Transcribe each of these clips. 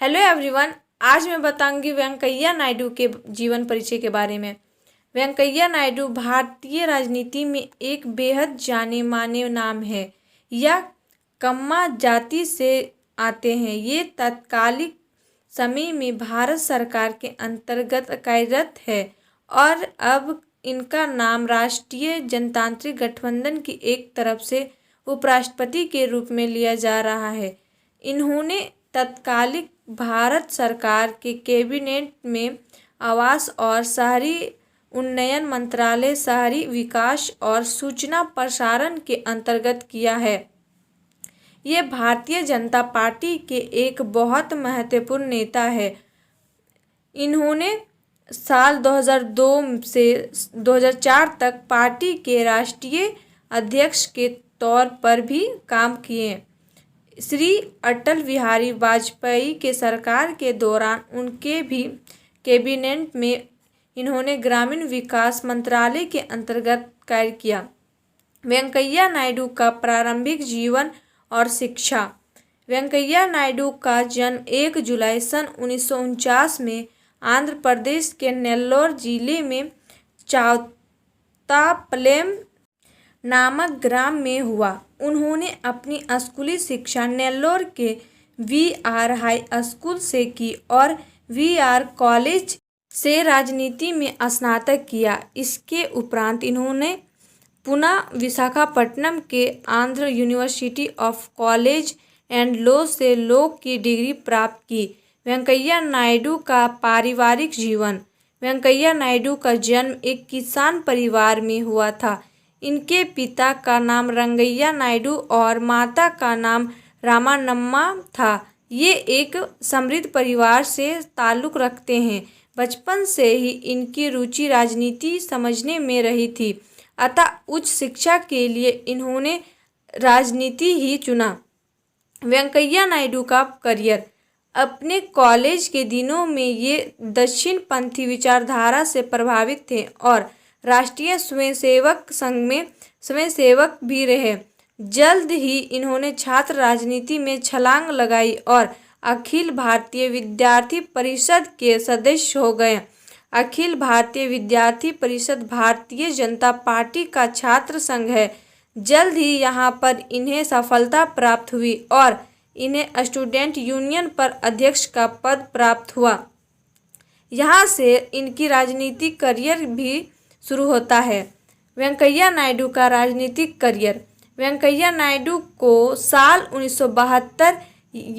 Hello everyone. आज मैं बताऊंगी वेंकैया नायडू के जीवन परिचय के बारे में। वेंकैया नायडू भारतीय राजनीति में एक बेहद जाने माने नाम है। यह कम्मा जाति से आते हैं। ये तत्कालिक समय में भारत सरकार के अंतर्गत कार्यरत है और अब इनका नाम राष्ट्रीय जनतांत्रिक गठबंधन की एक तरफ से उपराष्ट्रपति के रूप में लिया जा रहा है। इन्होंने तत्कालिक भारत सरकार के कैबिनेट में आवास और शहरी उन्नयन मंत्रालय, शहरी विकास और सूचना प्रसारण के अंतर्गत किया है। ये भारतीय जनता पार्टी के एक बहुत महत्वपूर्ण नेता है। इन्होंने साल 2002 से 2004 तक पार्टी के राष्ट्रीय अध्यक्ष के तौर पर भी काम किए। श्री अटल बिहारी वाजपेयी के सरकार के दौरान उनके भी कैबिनेट में इन्होंने ग्रामीण विकास मंत्रालय के अंतर्गत कार्य किया। वेंकैया नायडू का प्रारंभिक जीवन और शिक्षा। वेंकैया नायडू का जन्म 1 जुलाई सन 1949 में आंध्र प्रदेश के नेल्लोर जिले में चावतापलेम नामक ग्राम में हुआ। उन्होंने अपनी स्कूली शिक्षा नेल्लोर के वी.आर. हाई स्कूल से की और वी.आर. कॉलेज से राजनीति में स्नातक किया। इसके उपरांत इन्होंने पुनः विशाखापट्टनम के Andhra university of college and law से लॉ की डिग्री प्राप्त की। वेंकैया नायडू का पारिवारिक जीवन। वेंकैया नायडू का जन्म एक किसान परिवार में हुआ था। इनके पिता का नाम रंगैया नायडू और माता का नाम रामानम्मा था। ये एक समृद्ध परिवार से ताल्लुक़ रखते हैं। बचपन से ही इनकी रुचि राजनीति समझने में रही थी, अतः उच्च शिक्षा के लिए इन्होंने राजनीति ही चुना। वेंकैया नायडू का करियर। अपने कॉलेज के दिनों में ये दक्षिणपंथी विचारधारा से प्रभावित थे और राष्ट्रीय स्वयंसेवक संघ में स्वयंसेवक भी रहे। जल्द ही इन्होंने छात्र राजनीति में छलांग लगाई और अखिल भारतीय विद्यार्थी परिषद के सदस्य हो गए। अखिल भारतीय विद्यार्थी परिषद भारतीय जनता पार्टी का छात्र संघ है। जल्द ही यहाँ पर इन्हें सफलता प्राप्त हुई और इन्हें स्टूडेंट यूनियन पर अध्यक्ष का पद प्राप्त हुआ। यहाँ से इनकी राजनीतिक करियर भी शुरू होता है। वेंकैया नायडू का राजनीतिक करियर। वेंकैया नायडू को साल 1972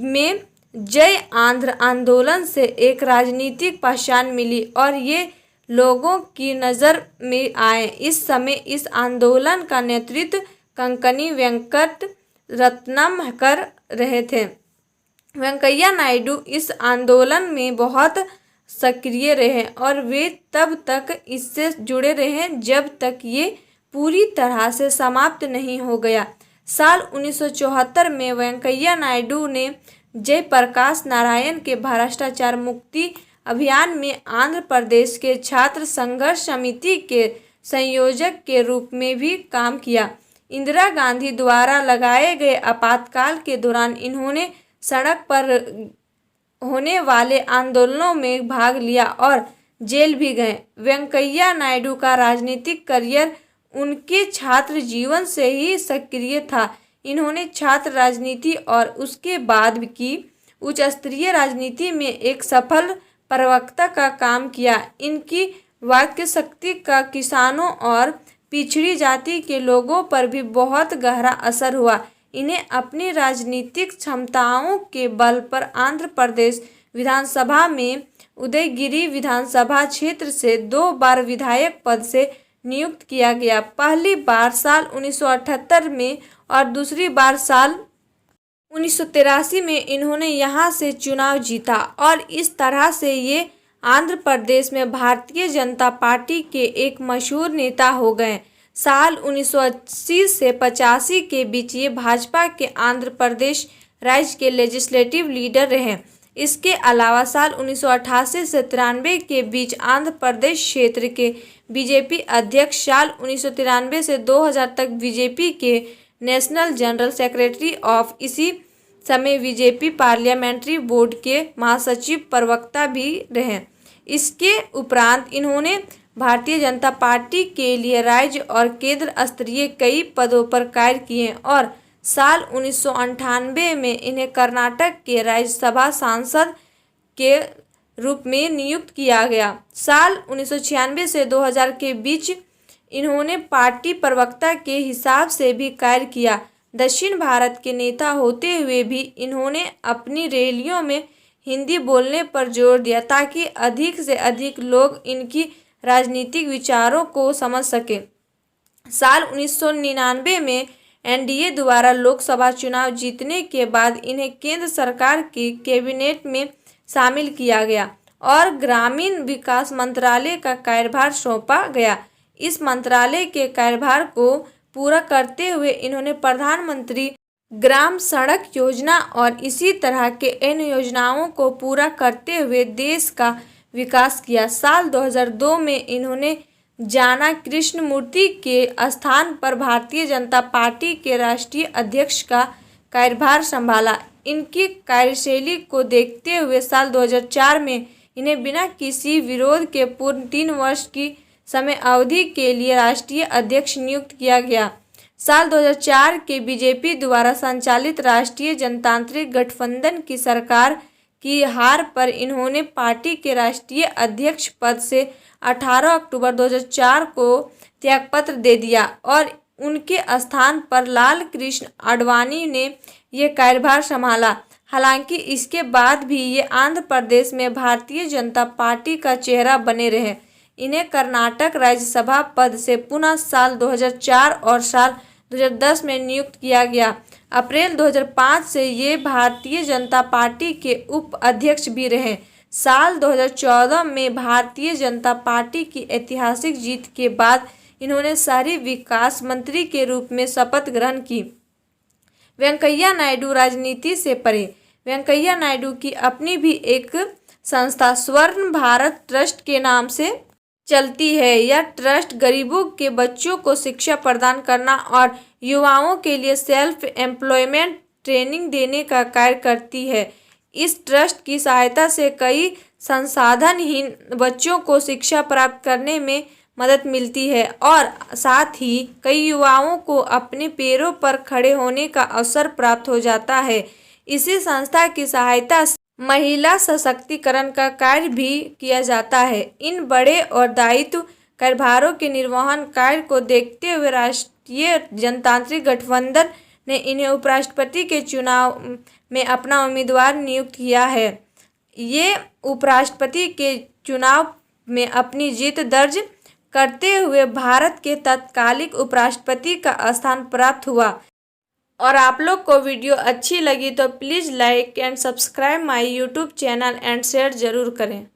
में जय आंध्र आंदोलन से एक राजनीतिक पहचान मिली और ये लोगों की नज़र में आए। इस समय इस आंदोलन का नेतृत्व कंकनी वेंकट रत्नम कर रहे थे। वेंकैया नायडू इस आंदोलन में बहुत सक्रिय रहे और वे तब तक इससे जुड़े रहे जब तक ये पूरी तरह से समाप्त नहीं हो गया। साल 1974 में वेंकैया नायडू ने जयप्रकाश नारायण के भ्रष्टाचार मुक्ति अभियान में आंध्र प्रदेश के छात्र संघर्ष समिति के संयोजक के रूप में भी काम किया। इंदिरा गांधी द्वारा लगाए गए आपातकाल के दौरान इन्होंने सड़क पर होने वाले आंदोलनों में भाग लिया और जेल भी गए। वेंकैया नायडू का राजनीतिक करियर उनके छात्र जीवन से ही सक्रिय था। इन्होंने छात्र राजनीति और उसके बाद की उच्च स्तरीय राजनीति में एक सफल प्रवक्ता का काम किया। इनकी वाक्य शक्ति का किसानों और पिछड़ी जाति के लोगों पर भी बहुत गहरा असर हुआ। इन्हें अपनी राजनीतिक क्षमताओं के बल पर आंध्र प्रदेश विधानसभा में उदयगिरी विधानसभा क्षेत्र से 2 बार विधायक पद से नियुक्त किया गया। पहली बार साल 1978 में और दूसरी बार साल 1983 में इन्होंने यहां से चुनाव जीता और इस तरह से ये आंध्र प्रदेश में भारतीय जनता पार्टी के एक मशहूर नेता हो गए। साल 1980 से 85 के बीच ये भाजपा के आंध्र प्रदेश राज्य के लेजिस्लेटिव लीडर रहे। इसके अलावा साल 1988 से 93 के बीच आंध्र प्रदेश क्षेत्र के बीजेपी अध्यक्ष, साल 1993 से 2000 तक बीजेपी के नेशनल जनरल सेक्रेटरी ऑफ इसी समय बीजेपी पार्लियामेंट्री बोर्ड के महासचिव प्रवक्ता भी रहे। इसके उपरांत इन्होंने भारतीय जनता पार्टी के लिए राज्य और केंद्र स्तरीय कई पदों पर कार्य किए और साल 1998 में इन्हें कर्नाटक के राज्यसभा सांसद के रूप में नियुक्त किया गया। साल 1996 से 2000 के बीच इन्होंने पार्टी प्रवक्ता के हिसाब से भी कार्य किया। दक्षिण भारत के नेता होते हुए भी इन्होंने अपनी रैलियों में हिंदी बोलने पर जोर दिया ताकि अधिक से अधिक लोग इनकी राजनीतिक विचारों को समझ सके। साल 1999 में एनडीए द्वारा लोकसभा चुनाव जीतने के बाद इन्हें केंद्र सरकार की कैबिनेट में शामिल किया गया और ग्रामीण विकास मंत्रालय का कार्यभार सौंपा गया। इस मंत्रालय के कार्यभार को पूरा करते हुए इन्होंने प्रधानमंत्री ग्राम सड़क योजना और इसी तरह के अन्य योजनाओं को पूरा करते हुए देश का विकास किया। साल 2002 में इन्होंने जाना कृष्णमूर्ति के स्थान पर भारतीय जनता पार्टी के राष्ट्रीय अध्यक्ष का कार्यभार संभाला। इनकी कार्यशैली को देखते हुए साल 2004 में इन्हें बिना किसी विरोध के पूर्ण 3 वर्ष की समय अवधि के लिए राष्ट्रीय अध्यक्ष नियुक्त किया गया। साल 2004 के बीजेपी द्वारा संचालित राष्ट्रीय जनतांत्रिक गठबंधन की सरकार की हार पर इन्होंने पार्टी के राष्ट्रीय अध्यक्ष पद से 18 अक्टूबर 2004 को त्यागपत्र दे दिया और उनके स्थान पर लाल कृष्ण आडवाणी ने यह कार्यभार संभाला। हालांकि इसके बाद भी ये आंध्र प्रदेश में भारतीय जनता पार्टी का चेहरा बने रहे। इन्हें कर्नाटक राज्यसभा पद से पुनः साल 2004 और साल 2010 में नियुक्त किया गया। अप्रैल 2005 से ये भारतीय जनता पार्टी के उप अध्यक्ष भी रहे। साल 2014 में भारतीय जनता पार्टी की ऐतिहासिक जीत के बाद इन्होंने शहरी विकास मंत्री के रूप में शपथ ग्रहण की। वेंकैया नायडू राजनीति से परे। वेंकैया नायडू की अपनी भी एक संस्था स्वर्ण भारत ट्रस्ट के नाम से चलती है। यह ट्रस्ट गरीबों के बच्चों को शिक्षा प्रदान करना और युवाओं के लिए सेल्फ एम्प्लॉयमेंट ट्रेनिंग देने का कार्य करती है। इस ट्रस्ट की सहायता से कई संसाधनहीन बच्चों को शिक्षा प्राप्त करने में मदद मिलती है और साथ ही कई युवाओं को अपने पैरों पर खड़े होने का अवसर प्राप्त हो जाता है। इसी संस्था की सहायता से महिला सशक्तिकरण का कार्य भी किया जाता है। इन बड़े और दायित्व कार्यभारों के निर्वहन कार्य को देखते हुए राष्ट्रीय जनतांत्रिक गठबंधन ने इन्हें उपराष्ट्रपति के चुनाव में अपना उम्मीदवार नियुक्त किया है। ये उपराष्ट्रपति के चुनाव में अपनी जीत दर्ज करते हुए भारत के तत्कालिक उपराष्ट्रपति का स्थान प्राप्त हुआ। और आप लोग को वीडियो अच्छी लगी तो please like and subscribe my YouTube channel and share ज़रूर करें।